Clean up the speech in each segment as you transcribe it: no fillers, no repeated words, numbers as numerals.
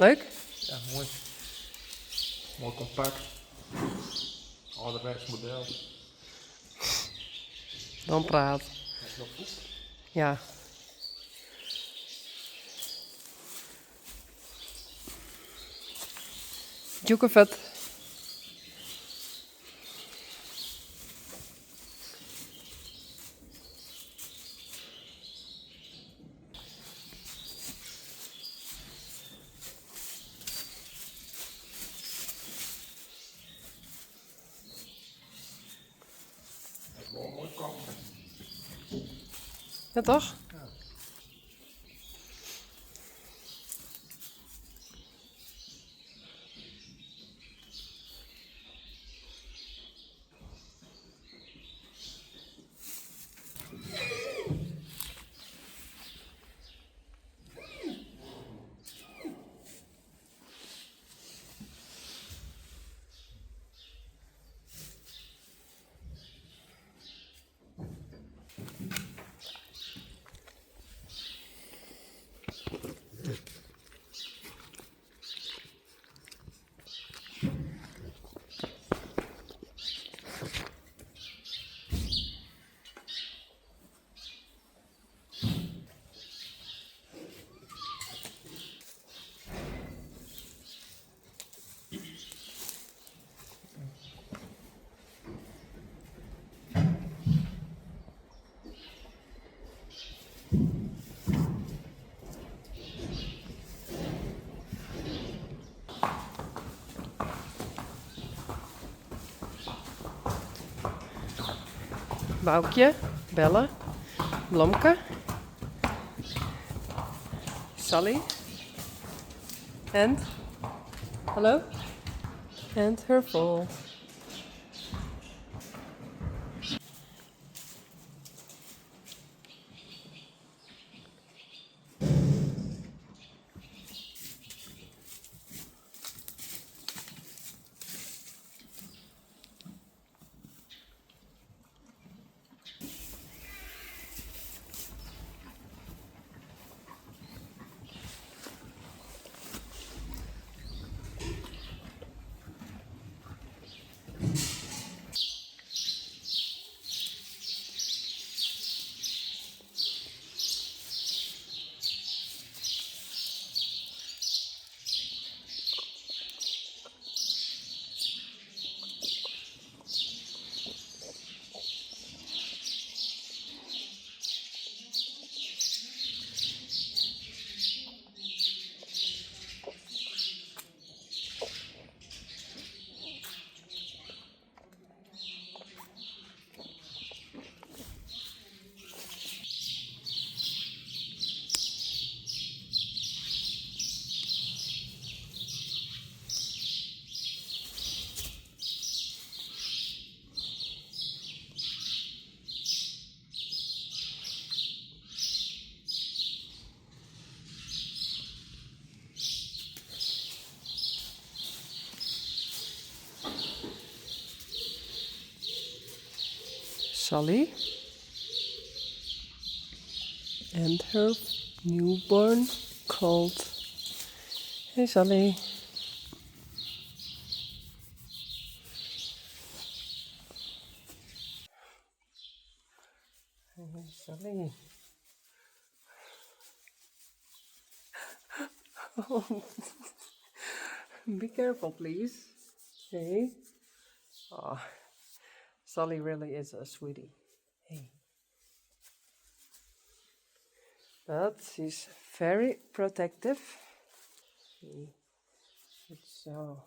Leuk? Ja, mooi. Mooi compact. Ouderwets model. Dan praat. Heb je nog poep? Ja. Joekevet. Dat is wel een mooi kamp. Ja, toch? Ja. Boukje, Belle, Blomke, Sally, and hello, and her fall. Sally and her newborn colt. Hey Sally. Hey Sally. Be careful, please. Hey. Oh, Sally really is a sweetie. Hey. But she's very protective. It's so.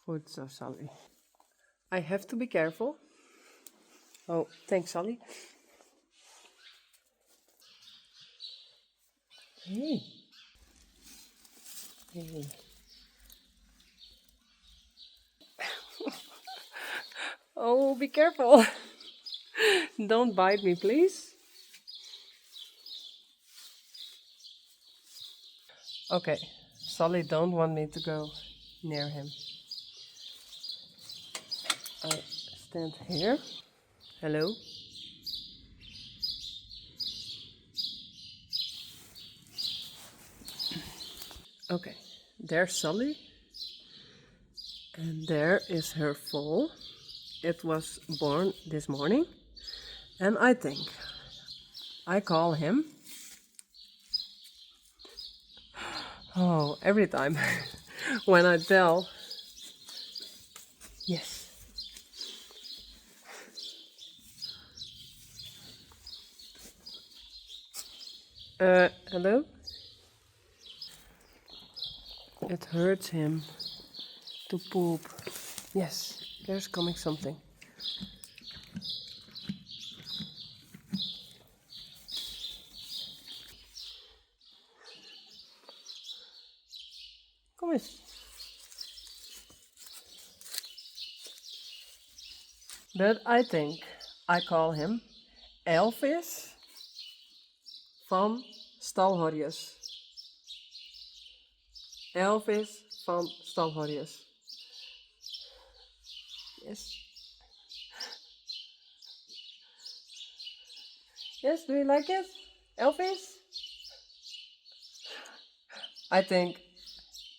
Good, so Sally. I have to be careful. Oh, thanks, Sally. Hey. Hey. Oh, be careful. Don't bite me, please. Okay, Sully don't want me to go near him. I stand here. Hello? Okay, there's Sully. And there is her foal. It was born this morning. And I think I call him. Oh, every time when I tell. Yes. Hello? It hurts him to poop. Yes, there's coming something. Kom eens. But I think I call him Elvis van Stalhorjes. Elvis van Stalhorjes. Yes. Yes, do you like it? Elvis? I think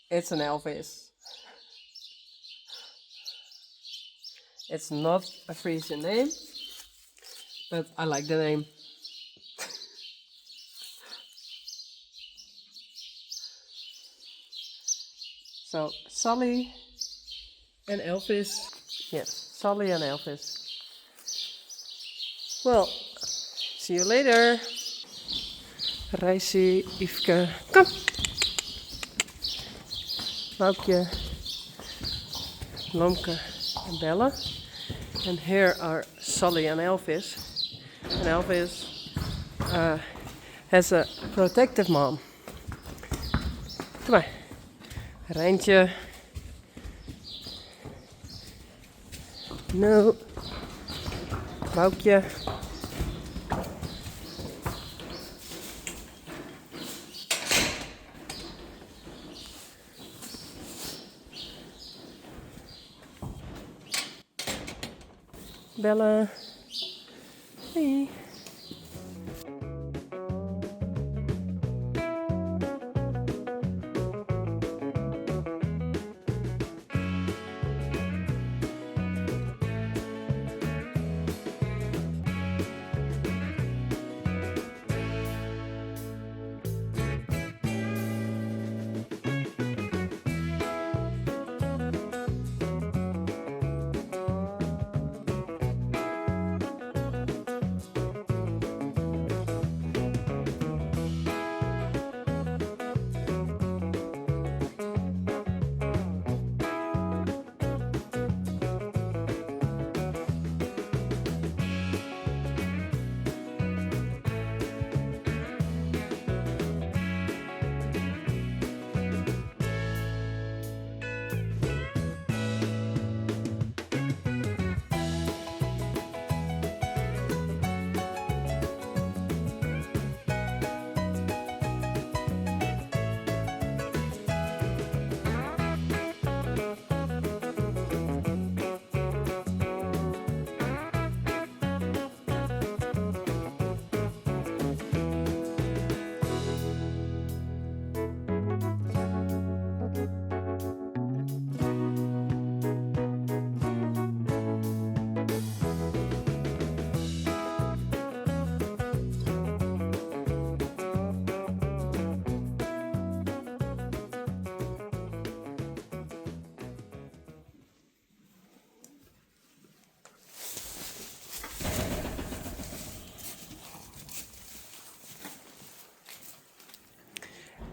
it's an Elvis. It's not a Frisian name, but I like the name. So, Sully and Elvis. Yes, Sully and Elvis. Well, see you later. Reisje, Yveske, kom. Boukje, Lomke and Bella. And here are Sully and Elvis. And Elvis has a protective mom. Kom maar. Rijntje. No. Boukje. Bella. Hey.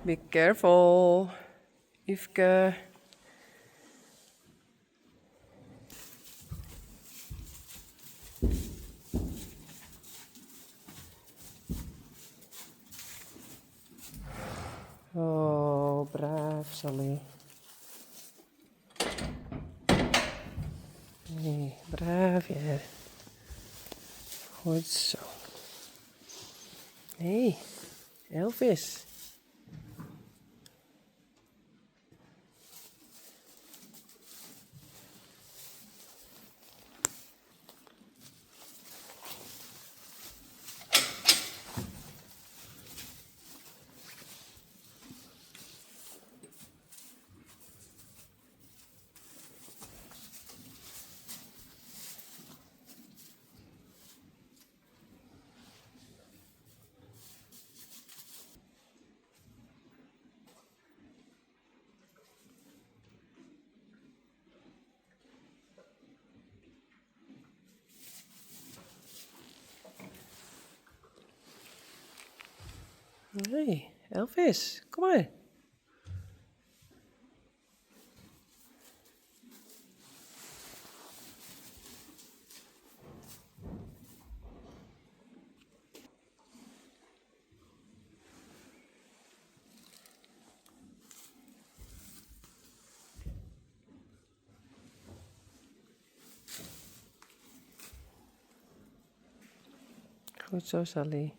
Be careful, Yveske. Oh, braaf, Sully. Hey, braaf. Even. Goed zo. Hey, Elvis. Hey, Elvis, kom maar. Goed zo, Sally.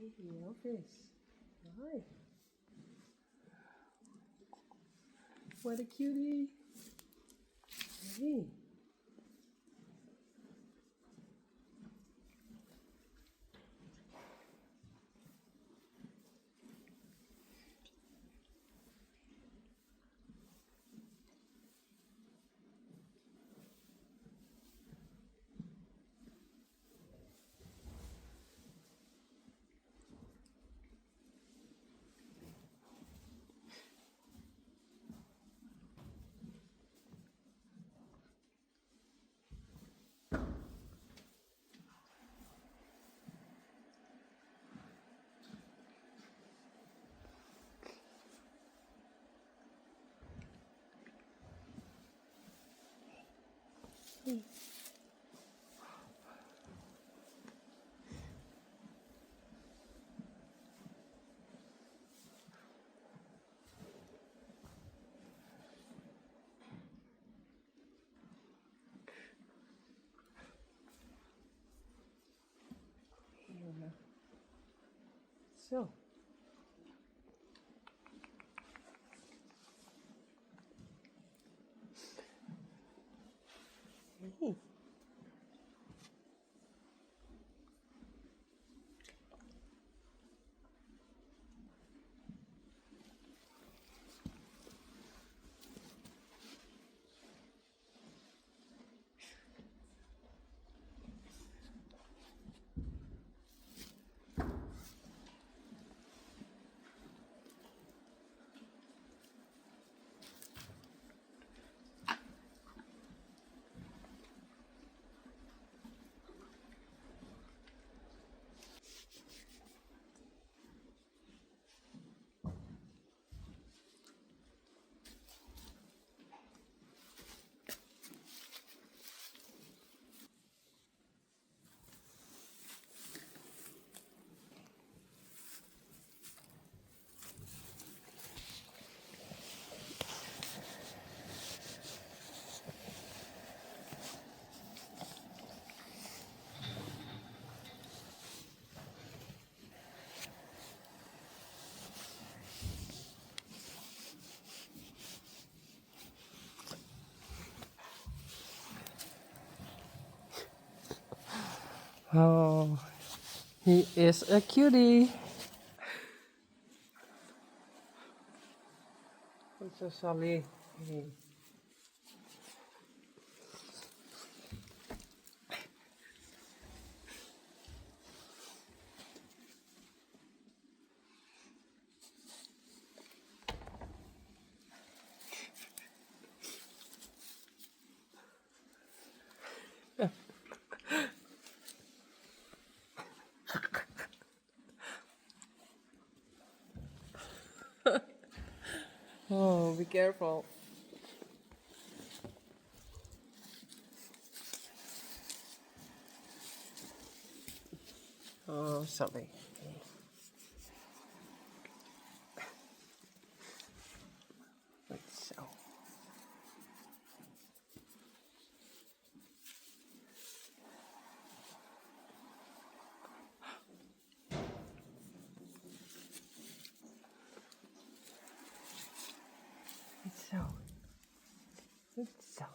Hey, Elvis. Hi. What a cutie. Hey. Zo. Hey. Oh, he is a cutie. Goed zo, Sally. Hey. Oh, be careful. Oh, sorry. Goed zo. Goed zo. Goed zo.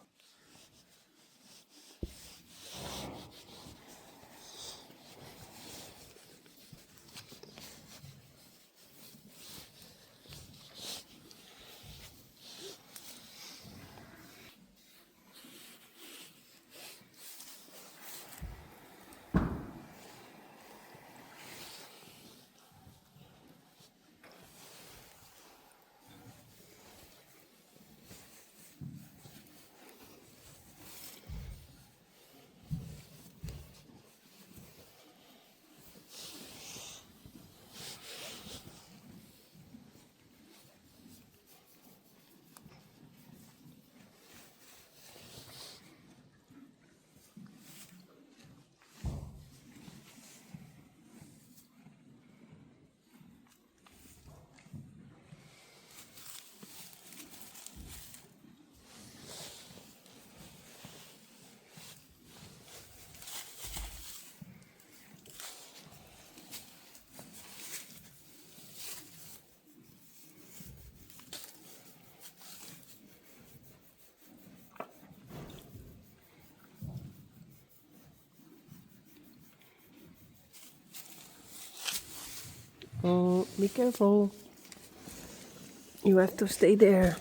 Oh, be careful. You have to stay there.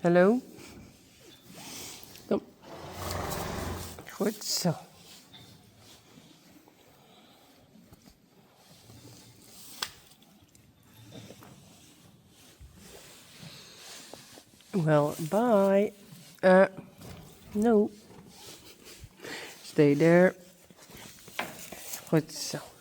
Hello? Kom. Goed zo. Well, bye. No. Stay there. Goed zo.